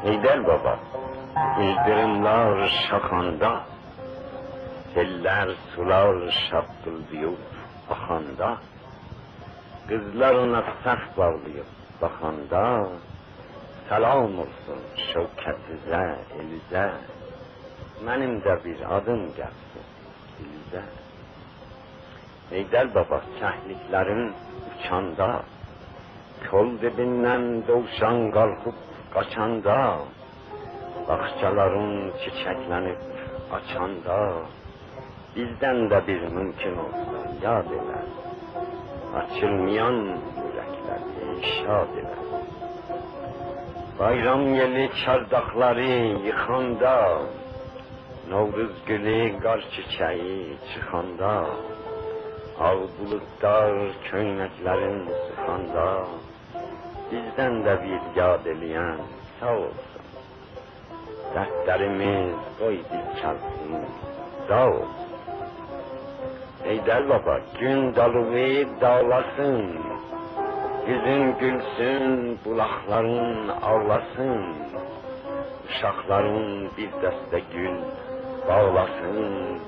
Heydər baba, ildırımlar şaxanda, seller sular şapkıldıyıb baxanda, qızlar ona səf bağlayıb baxanda, salam olsun şövkətizə, elizə, mənim də bir adım gəlsin dilizə. Heydər baba, səhliklərin uçanda, kol dibindən dovşan qalxıb qaçanda, bağçaların çiçəklənib açanda, bizdən də bir mümkün olsa yad elə, açılmayan ürəkləri şad elə. Bayram yeli çardaqları yıxanda, Novruz gülü qar çiçəyi çıxanda, ağ bulutlar köynəklərin sıxanda, bizdən də bir yad eləyən sağ olsun. Dərdlərimiz qoy dil çalsın, sağ olsun. Heydər baba, gün dalığı dağlasın, yüzün gülsün, bulaqların ağlasın, uşaqların bir dəstə gül bağlasın,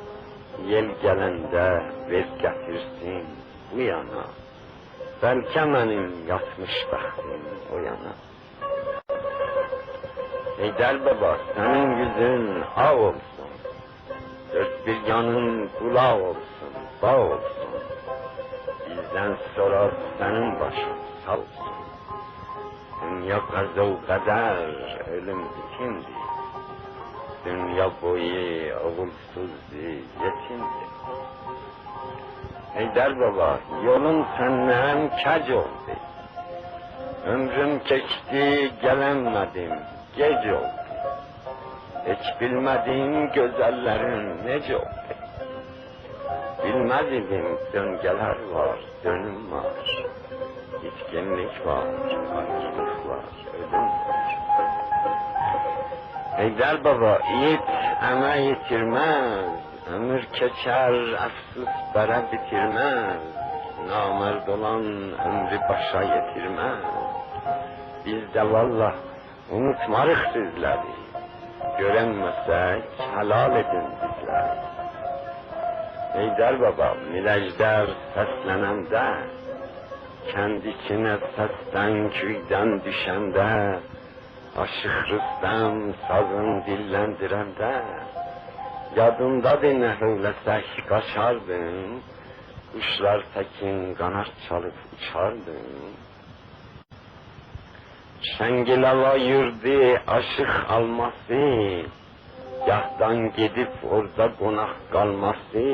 yel gələndə ver gətirsin bu yana, bəlkə mənim yatmış bəxtim o yana. Heydər baba, sənin yüzün ağ olsun, dörd bir yanın qulaq olsun, bağ olsun, bizdən sonra sənin başın sağ olsun. Dünya qəzəv qədər, ölüm bitimdir, dünya boyu oğulsuzdur, yetimdir. Heydər baba, yolun səndən kəc oldu, ömrüm keçdi, gələnmədim, gec oldu. Heç bilmədim gözəllərin necə oldu. Bilməz idim döngələr var, dönüm var, itkinlik var, acılık var, ölüm var. Heydər baba, it əmək itirməz, ömür keçər, əfsus bərə bitirməz, namərd olan ömrü başa yetirməz. Biz də vallah unutmarıq sizləri, görənməsək helal edin bizləri. Heydər baba, miləclər səslənəndə, kənd içinə səsdən köydən düşəndə, aşıq Rüstəm sazın dilləndirəndə, yadındadır nə hövləsək qaçardın, quşlar təkin qanat çalıb uçardın. Şəngilava yurdu aşıq alması, gahdan gedib orada qonaq qalması,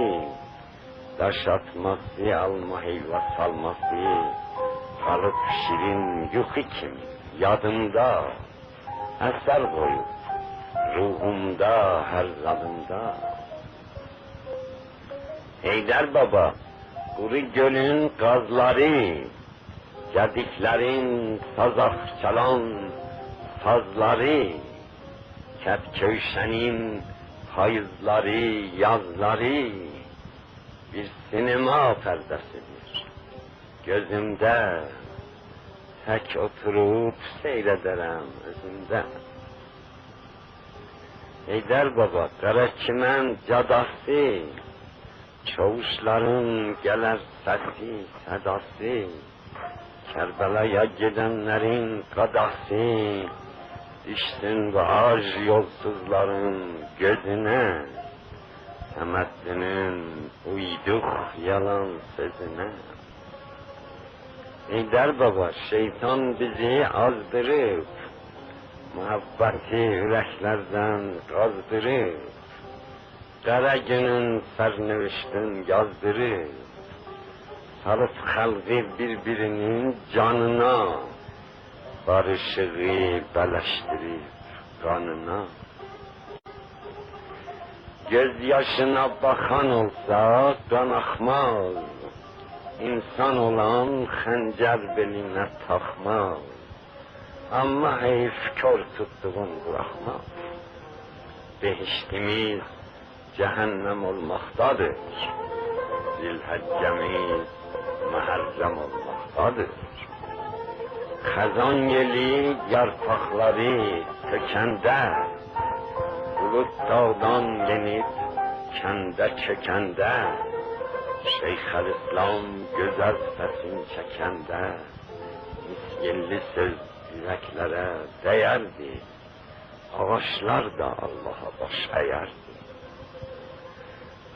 daş atması, alma heyva salması, qalıb şirin yuxu kimi yadımda, əsər qoyub ruhumda, hər zadımda. Heydər baba, quru gölün qazları, gediklərin sazaq çalan sazları, Kərköyşənin payızları, yazları, bir sinema pərdəsidir gözümdə, tək oturub seyrədərəm özümdə. Heydər baba, Qaraçimən cadası, çavuşların gələr səsi, sədası, Kərbəlaya gedənlərin qadası, düşsün bu ac yolsuzların gözünə, Səməddinin uyduq yalan sözünə. Heydər baba, şeytan bizi azdırıb, muhabbəti ürəklərdən qazdırıb, qara günün sərnöviştin yazdırıb, salıb xalqı bir-birinin canına, barışığı bələşdirib qanına. Göz yaşına baxan olsa qan axmaz, insan olan xəncər belinə taxmaz, amma heyf kör tutduğun buraxmaz. Behiştimiz cəhənnəm olmaqdadır, zilhəccəmiz məhərrəm olmaqdadır. Xəzan yeli yarpaqları tökəndə, bulut dağdan yenib kəndə çəkəndə, Şeyxəlislam gözəl səsin çəkəndə, misgilli söz yüreklərə dəyərdi, ağaçlar da Allaha baş əyərdi.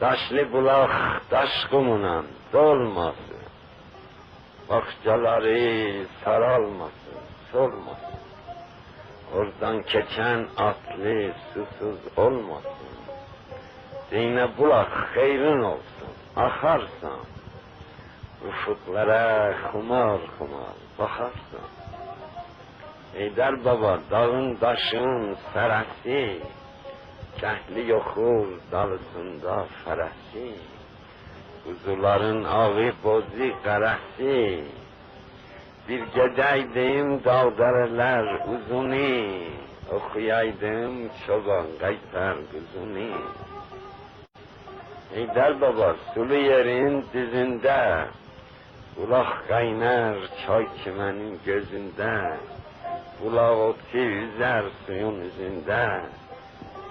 Daşlı bulaq daş qumuna dolmasın, bağçaları saralmasın, solmasın. Oradan keçən atlı susuz olmasın. Dinə bulaq xeyrin olsun, axarsan. Ufuklara xumar xumar baxarsan. Heydər baba dağın daşın sərəsi, kəhli yoxur dalısında fərəsi, kuzuların ağı bozu qərəsi, bir gedəydim dağdərələr uzuni, oxuyaydım çoban qaytar quzuni. Heydər baba sulu yerin dizində, bulaq qaynar çay çimənin gözündə, bulaq oti üzər suyun üzündə,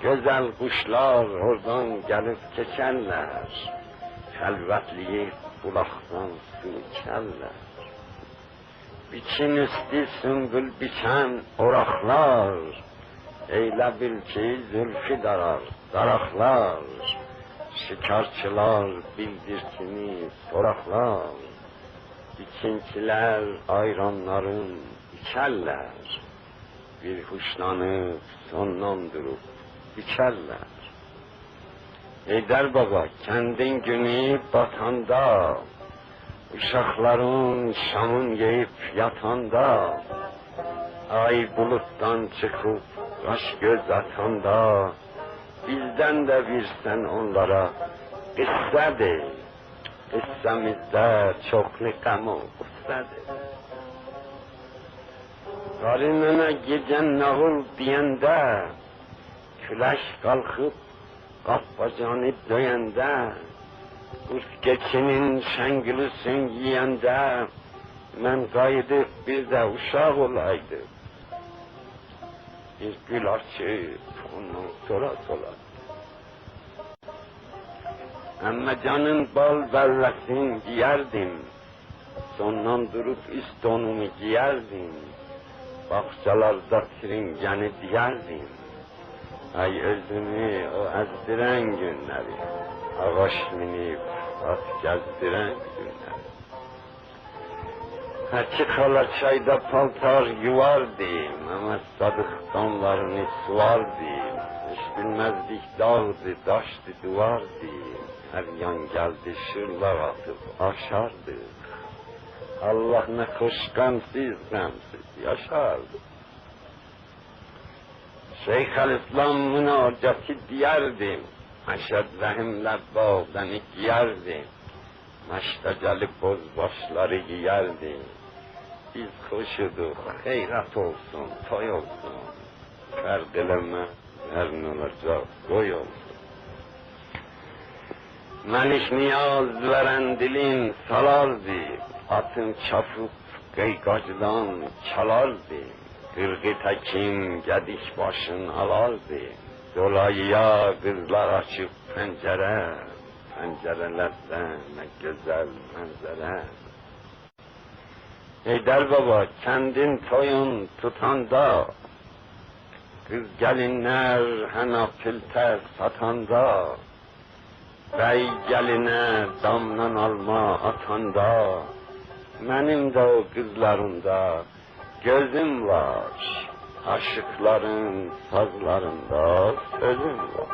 gözəl quşlar oradan gəlib keçərlər, xəlvətliyib bulaqdan su içərlər. Biçin üstü sümbül biçən oraqlar, eylə bil ki zülfü darar daraqlar, şikarçılar bildirkini soraqlar, biçincilər ayranların içərlər, bir huşlanıb sondan durub içərlər. Heydər baba kəndin günü batanda, uşaqların şamın yeyib yatanda, ay bulutdan çıxıb qaş göz atanda, bizdən də versən onlara qıssədir, qıssəmizdə çoxlu qəm o qıssədir. Qarınına gecən nağıl deyəndə, külək qalxıb qapbacanı döyəndə, qurt keçinin şəngülüsün yiyəndə, mən qayıdıb bir də uşaq olaydım. Bir gül açıb ondan sonra sola. Əmməcanın bal bəlləsin giyərdim, sondan durub üst donumu giyərdim, bağçalarda tringəni diyərdim. Ay özümü o əzdirən günləri, ağaç minib at gəzdirən günləri. Həki xala çayda paltar yuvardım, Məhəmməd Sadıq damlarını suvardım. Heç bilməzdik dağdı, daşdı, duvardı, hər yan gəldi şırlar atıb aşardıq. Allah nə xoş qəmsiz qəmsiz yaşardı. Şeyxəlislam münacatı deyərdim, Məşəd rəhimlə bağdəni giyərdim, məşdə gəlib boz başları giyərdim. Biz xoşuduq, xeyrət olsun, toy olsun, fərq eləmə, hər nə olacaq, qoy olsun. Məlik niyaz vərən dilin salardı, atın çapıb qeyqacdan çalardı, qırğı təkin gədik başın alardı, dolayıya qızlar açıb pəncərə, pəncərələrdən nə gözəl mənzərə. Heydər baba kəndin toyun tutanda, qız gəlinlər həna piltər satanda, bəy gəlinə damdan alma atanda, mənim də o qızlarımda gözüm var, aşıqların sazlarında sözüm var.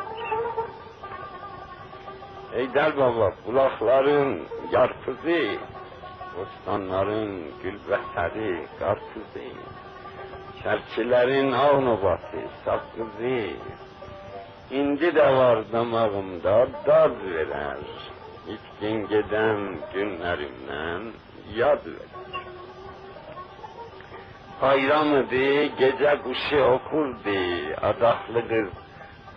Heydər baba bulaqların yarpızı, bostanların gülbəhəri qarpızı, çərçilərin ağnobatı saqqızı, indi də var damağımda dad verər, itkin gedən günlərimdən yad verər. Bayramıdı, gecə quşu okurdu, adaqlı qız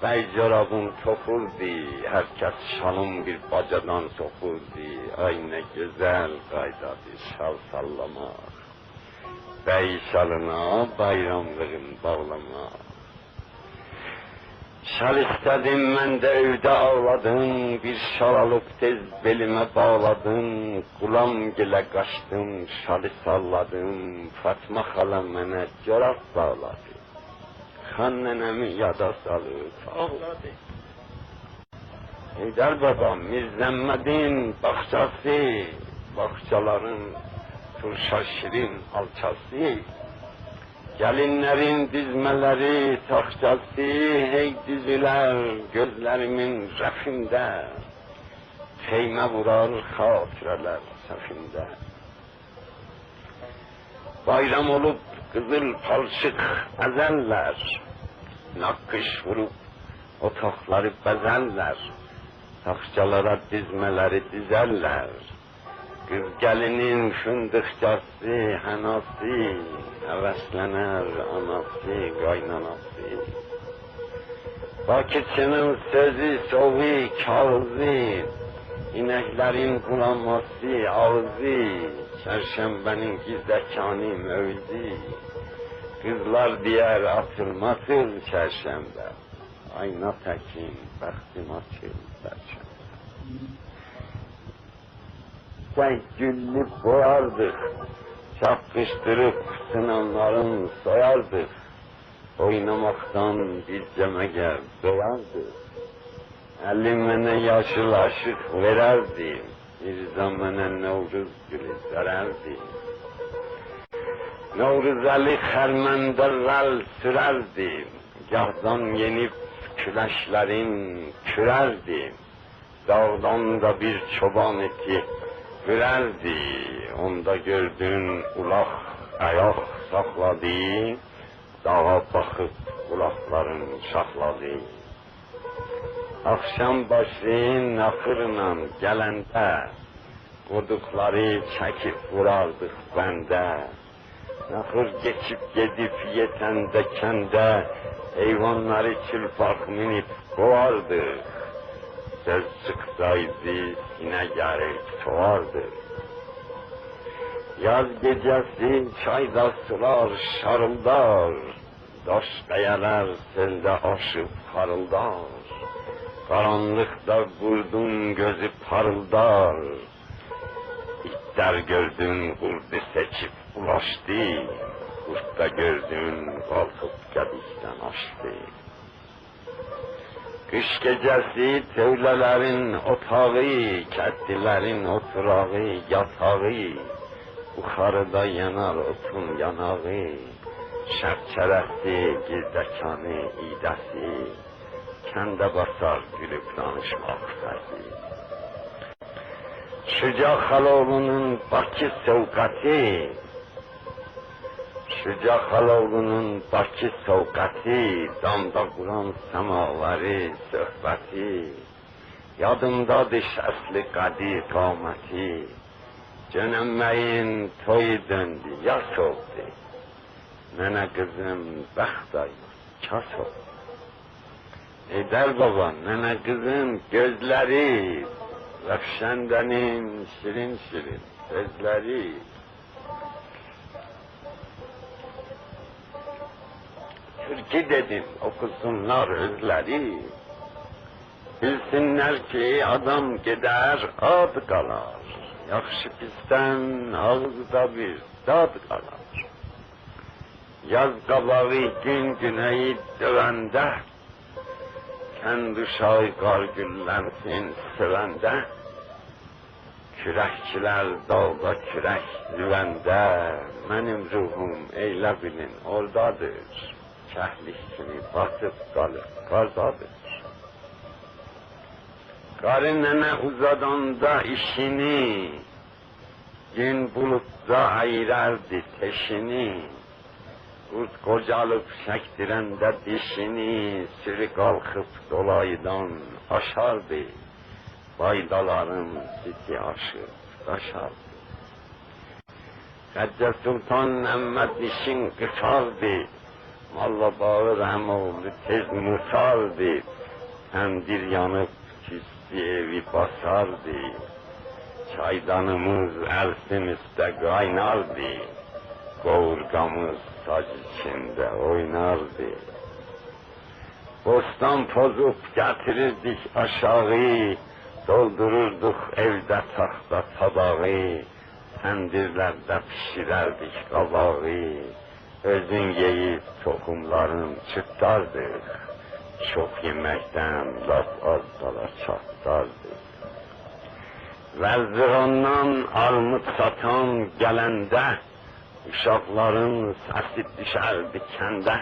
bəy corabın toxurdu, hər kəs şalın bir bacadan soxurdu, ay nə gözəl qaydadır şal sallamaq. bəy şalına bayramlığın bağlama. Şal istedim mən də evdə ağladım, bir şal alıp tez belime bağladım, Qulam gilə qaçdım, şalı salladım, Fatma xala mənə corab bağladı, Xan nənəmi yada salıb ağladı. Heydər babam, Mirzəmmədin bağçası, bağçaların turşa şirin alçası, Gelinlerin dizmeleri tahtası, hey diziler gözlerimin rəfində, Xeymə vurar xatirələr səfində. Bayram olup qızıl palçıq əzəllər, Naqqış vurup otaqları bəzəllər, Taxçalara dizmələri dizərlər, Qız gəlinin fındıqcası, hənası, Həvəslənər anası, qaynanası. Bakıçının sözü, soğu, kağızı, İnəklərin qulaması, ağzı, Çərşənbənin gizdəkanı, mövzi, Qızlar deyər atılmasın çərşənbə, Ayna təkin, bəxtim açıl çərşənbə. Sən güllüb boyardıq, Çapkıştırıp sınanların soyardık, Oynamaktan bir cəməgə doyardık. Əlim mənə yaşıl aşıq verərdi, Mirzə mənə Novruz gülü sərərdi. Novruz Əli xərməndə rəl sürərdi, Gahdan yenib küləşlərin kürərdi, Dağdan da bir çoban eti Gülerdi, onda gördün ulaq ayaq saxladı, Dağa baxıb qulaqların şaxladı. Akşam başı naxırla gələndə, Qoduqları çəkib vurardıq bəndə, Naxır geçip gedib yetəndə kəndə, Heyvanları çılpaq minib qovardıq. Söz çıksaydı yine gerek çoğardı. Yaz gecesi çayda sular şarıldar, Daş kayalar selde aşıp parıldar, Karanlıkta kurdun gözü parıldar, İtler gördün kurdu seçip ulaştı, Kurt da gördün kalkıp gedikten açtı. Kış gecesi tövlelerin otağı, Kətlilərin oturağı, yatağı, Buxarıda yanar otun yanağı, Şəbçərəsi, gizdəkanı, idəsi, Kəndə basar gülüb danışmaq səsi. Şüca Xaloğlu'nun Bakı sovqati, Şüca Xaloğlu'nun Bakı sovqati, Damda quran samavari söhbəti, Yadımdadır şəsli qadir qaməti, Cönəmməyin toyu döndü, yas oldu, Nənə qızım bəxt ayır, kas oldu. Heydər baba, nənə qızın gözləri, Rəfşəndənin şirin şirin sözləri, Türkü dedim, okusunlar özləri, Bilsinlər ki, adam gedər, ad qalar, Yaxşı pisdən ağızda bir dad qalar. Yaz qabağı gün günəyi dövəndə, Kənd uşağı qar güllənsin sevəndə, Kürəkçilər dağda kürək düvəndə, Mənim ruhum eylə bilin oradadır, Kəhlik kimi batıb qalıb qardadır. Qarı nənə uzadanda işini, Gün bulutda ayırardı teşini, Qurd qocalıb çəkdirəndə dişini, Sürü qalxıb dolaydan aşardı, Baydaların sisi aşıb daşardı. Xəccə Sultan Məmməd dişin qısardı, Malla bağır əmoğlu tez musardı, Təndir yanıb kisti evi basardı, Çaydanımız əlsin üstə qaynardı, Boğurgamız saç içinde oynardı. Bostan pozup getirirdik aşağı, doldururduk evde tahta tabağı, tendirlerde pişirerdik kabağı, özün yeyip tohumların çıtlardık, çok yemekten laf az dala çatlardık. Vezdirandan armut satan gelende, uşakların sesi düşerdi kende,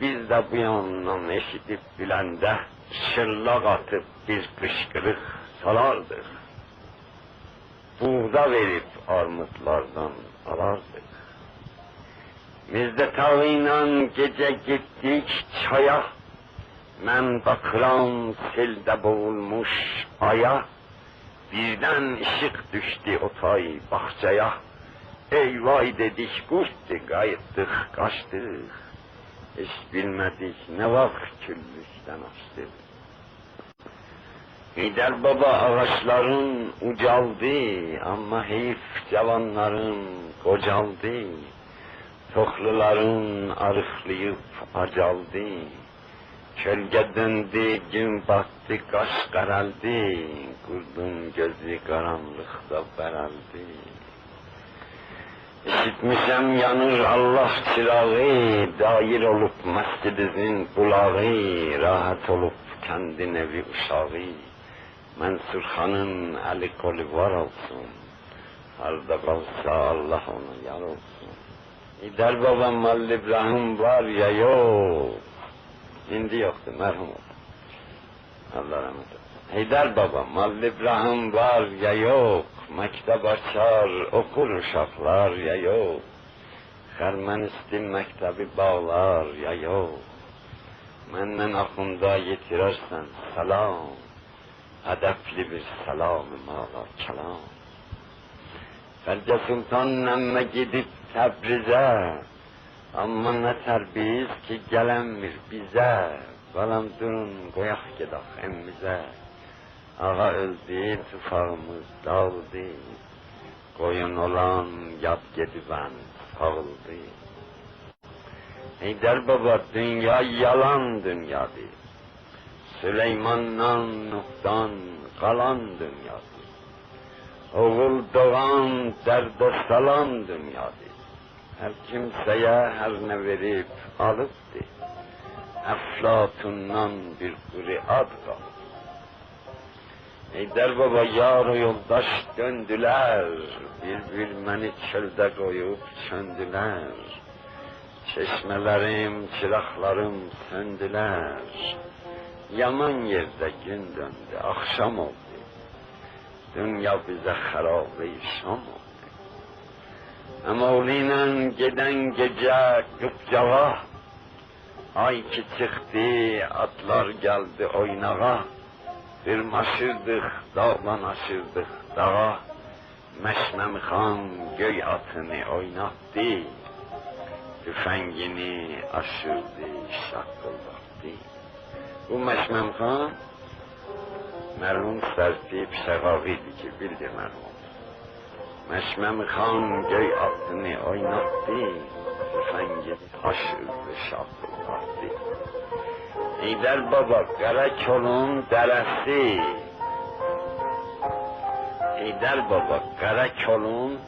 biz de bu yandan eşitip bilende, şırlak atıp bir kışkırık salardık. Buğda verip armutlardan alardık. Müjde tağıyla gece gittik çaya, men bakıram selde boğulmuş aya, birden ışık düştü otay bahçaya, eyvay dedik kurttu gayettik kaçtık. Hiç bilmedik ne vakit küllükten açtık. Gider baba ağaçların ucaldı, ama heyif cavanların kocaldı. Tokluların arıklayıp acaldı. Kölge döndü, gün battı, kaş karaldı. Kurdun gözü karanlıkta beraldı. İşitmişem yanır Allah çırağı, dair olup mescidimizin bulağı, rahat olup kendi nevi uşağı. Mansur Han'ın eli kolu var olsun, harda kalsa Allah ona yar olsun. İder babam Malli İbrahim var ya yok, şimdi yoktu merhum oldu. Allah rahmet eylesin. Heydar babam Malli İbrahim var ya yok, mektep açar okur uşaklar ya yok. Ermenistan mektebi bağlar ya yok. Menden aklında yetirersen selam, edepli bir selam-ı mala kelam. Felce Sultan emme gidip Tebriz'e, amma ne terbiyiz ki gelenmir bize. Balam durun koyak gidak emmize. Ağa öldü, tufağımız dağıldı. Koyun olan yat gediben sağıldı. Heydar baba dünya yalan dünyadır. Süleyman'dan Nuh'dan kalan dünyadır. Oğul doğan derde salan dünyadır. Her kimseye her ne verip alıptı. Eflatundan bir kuru ad kaldı. Heydar baba yar yoldaş döndüler, birbirmeni çölde koyup söndüler. Çeşmelerim, çıraklarım söndüler. Yaman yerde gün döndü, akşam oldu. Dünya bize harabe-i şam oldu. Emoğluyla giden gece kıpcağa, ay ki çıktı, atlar geldi oynağa. Dırmaşırdık, dağlanışırdık dağa. Meşmem Xan göy atını oynattı. Tüfengini aşırdı, şakkıldattı. Bu Meşmem Xan, merhum Sertip Şevavi'di ki bildi merhum. Meşmem Xan göy atını oynattı. Tüfengini aşırdı, şakkıldattı. Heydar baba Karakol'un deresi, Heydar baba Karakol'un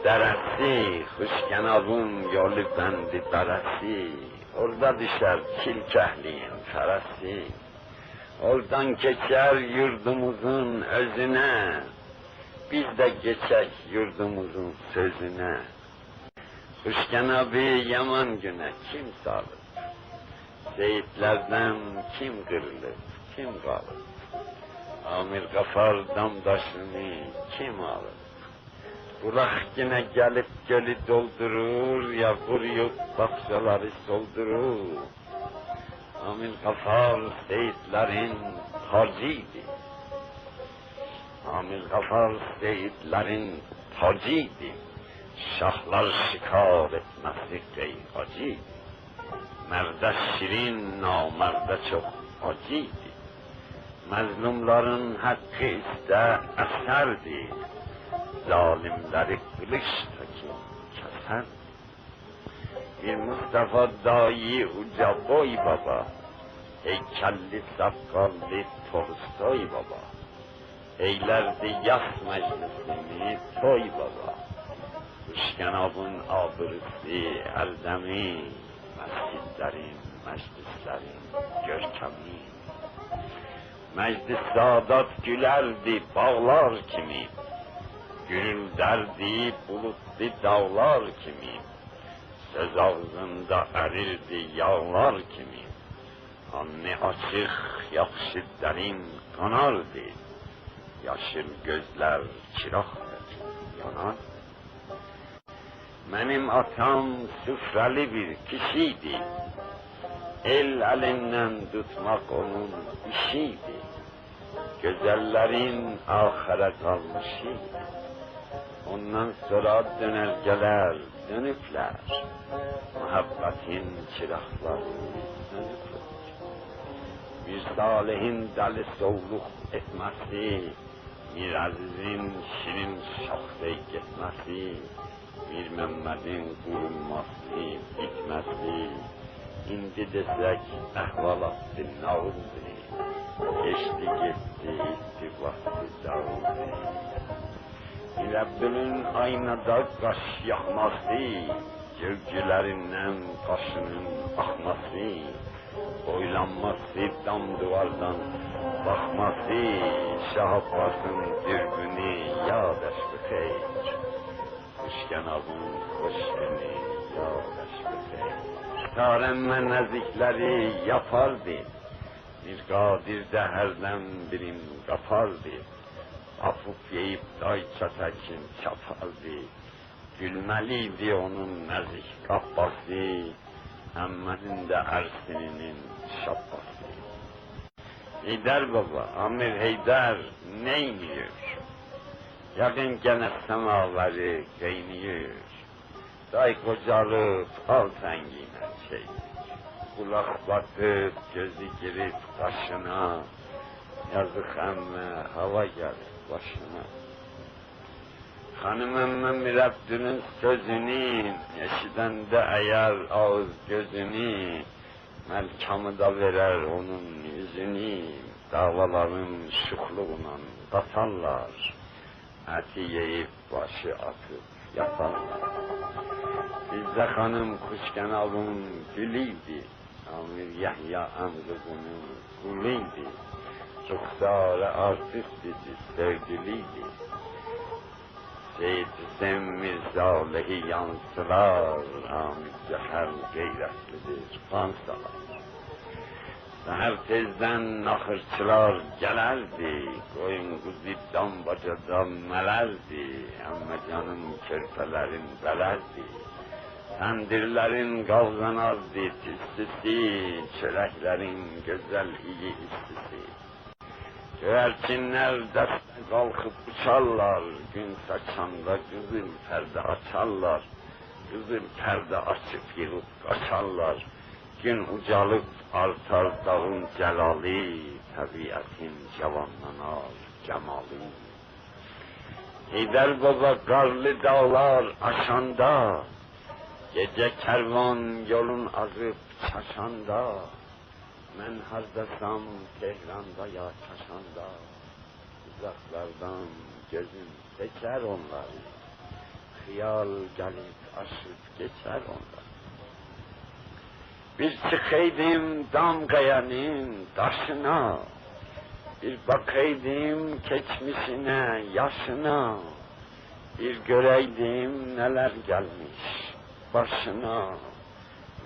deresi, Huşkenab'ın yolu bendi deresi, orada düşer Kilkehli'nin feresi, oradan geçer yurdumuzun özüne, biz de geçek yurdumuzun sözüne. Huşkenab'ı yaman güne kim sağlar? Şehitlerden kim kırılır, kim kalır? Amir Gafar damdaşını kim alır? Burak yine gelip gölü doldurur, ya kuruyup bahçeleri soldurur. Amir Gafar şehitlerin tacıydı. Amir Gafar şehitlerin tacıydı. Şahlar şikar etmesi gayacıydı. Merde şirin, namerde çok acıydı. Mazlumların hakkı iste eserdi. Zalimleri kılıç takin keserdi. Bir Mustafa dayı uca boy baba, heykelli sakallı Tolstoy baba, eylerdi yas meclisini toy baba, Kuşkenabın abırısı eldemi, mescidlerin, meclislerin görkemi, meclis Sadat gülerdi bağlar kimi, gürülderdi bulutlu dağlar kimi, söz ağzında erirdi yağlar kimi, anne açık, yakşı derin kanardı, yaşıl gözler çıraqdır, yanar. Benim atam süfreli bir kişiydi, el elinden tutmak onun işiydi, güzellerin ahire kalmışıydı. Ondan sonra dönergeler dönüpler, muhabbetin çırakları sönüpler. Bir salihin deli soğluk etmesi, bir azizin şirin şahse gitmesi, bir Mehmet'in kurulması, bitmesi, indi desek ehvalat-ı nağıldı, geçti gitti, itti vakti dağıldı. Mülebbülün aynada kaş yakması, cevcilerinden kaşının akması, boylanması dam duvardan bakması, Şah Abbas'ın dürbünü yad eşbi xeyr, Kuşkenabın hoşgeni yad eşbi xeyr. Taremme nezikleri yapardı, bir kadirde herden birim kapardı, afuf yeyip dayça tekin çapardı, gülmeliydi onun nezik kabbası, Hemmenin de Ersin'inin şapkası. Heydar baba, Amir Heydar neymiyor? Yakın gene semaları kayniyor. Day kocalıp al tengine şey. Kulak batıp gözü girip kaşına, yazık emme hava gelir başına. Hanım emme Mürebbinin sözünü, eşiden de eğer ağız gözünü, Melkamı da verer onun yüzünü, davaların şıkluğuna katarlar, eti yiyip başı atıp yatarlar. Bizde hanım Kuşkenabın gülüydü, Amir Yahya emrinin kuluydu, ruhsarı artist idi, sevgiliydi. Seyyid Hüseyin Mirzalı'yı yansılar, Amir Ceher gayretlidir, kansalar. Seher tezden nakırçılar gelerdi, koyun kuzu dambacada melerdi, ama canım körpelerin belerdi. Tendirlerin kavganardı tüstüsü, çöreklerin güzel iyi istisi. Güvercinler deste kalkıp uçarlar, gün saçanda kızıl perde açarlar, kızıl perde açıp yılıp kaçarlar. Gün ucalıp artar dağın celali, tabiatin cavanlanar cemali. Heydar baba karlı dağlar aşanda, gece kervan yolun azıp çaşanda, men hardasam Tehran'da ya Çaşan'da, uzaklardan gözüm seçer onları, hıyal gelip aşıp geçer onları. Bir çıkaydım Damgayanın taşına, bir bakaydım geçmişine, yaşına, bir göreydim neler gelmiş başına.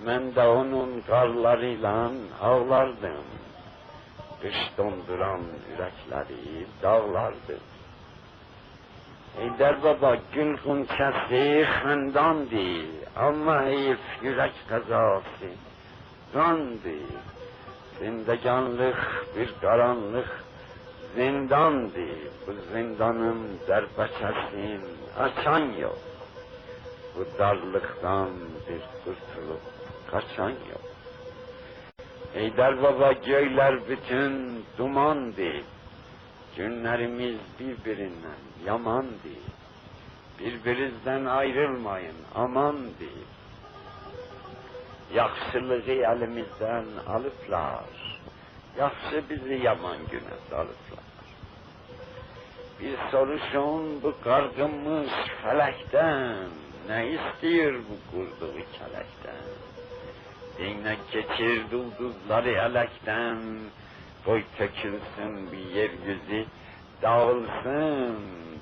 Ben de onun karlarıyla ağlardım, kış donduran yürekleri dağlardım. Heydar baba gül gunçası xendandı, ama heyif yürek kazası kandı. Zindeganlık bir karanlık zindandı, bu zindanın derbeçesini açan yok. Bu darlıktan bir kurtulup kaçan yok. Heydar baba göğler bütün dumandı, günlerimiz birbirinden yamandı. Birbirinizden ayrılmayın amandı. Yaxşılığı elimizden alıplar, yaxşı bizi yaman güne salıplar. Bir soruşun bu qarğınmış felekten, ne istiyor bu kurduğu kelekten? Dinle geçir dulduzları elekten, koy tökülsün bir yeryüzü, dağılsın,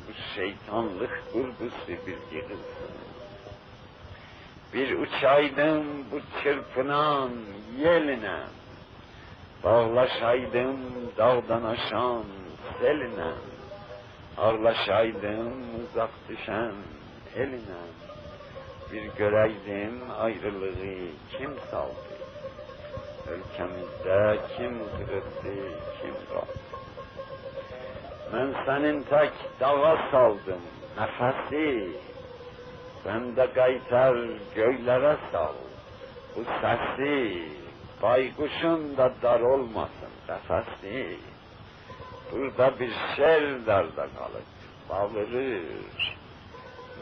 bu şeytanlık kurgusu bir yığılsın. Bir uçaydım bu çırpınan yeline, bağlaşaydım dağdan aşan seline, ağlaşaydım uzak düşen eline, bir göreydim ayrılığı kim saldı, ülkemizde kim kırıttı, kim kaldı. Ben senin tek dağa saldım nefesi, sen de qaytar göylere sal bu sesi, baykuşun da dar olmasın kafesi. Burada bir şer darda kalıp bağırır,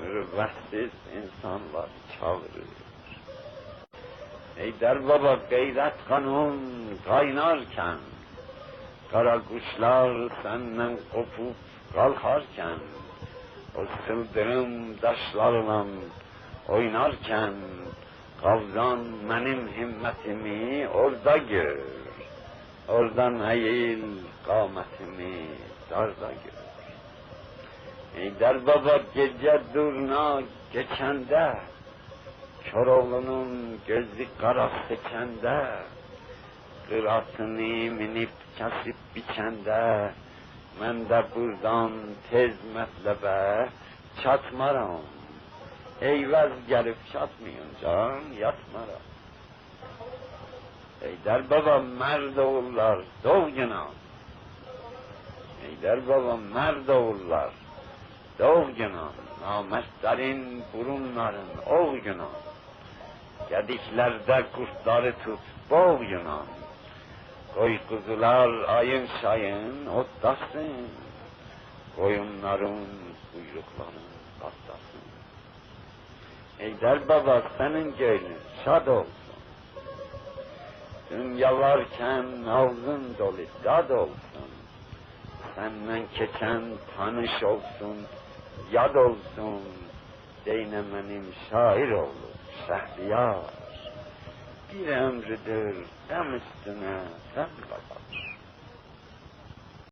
mürüvvetsiz insanlar çağırır. Heydər Baba gayret kanun kaynarken, kara kuşlar senden kopup kalkarken, o sıldırım taşlarla oynarken, kavran benim himmetimi orada gör, oradan eğil kâmetimi darda gör. Heydər Baba gece durna geçende, Koroğlu'nun gözü kara seçende, kıratını minip kesip biçende, ben de buradan tez metlebe çatmaram. Eyvaz gelip çatmayınca yatmaram. Heydər Baba merd oğullar doğguna. Heydər Baba merd oğullar doğguna. Namertlerin burunların oğguna. Gediklerde kurtları tut boğguna. Koy kuzular ayın şayın otlasın. Koyunların kuyrukları katlasın. Heydər Baba senin gönlün şad olsun. Dünyalarken ağzın dolu dad olsun. Senden keçen tanış olsun, yad olsun. Deynemenim şair olur, Şehriyar. Bir ömrüdür dem üstüne dem baba.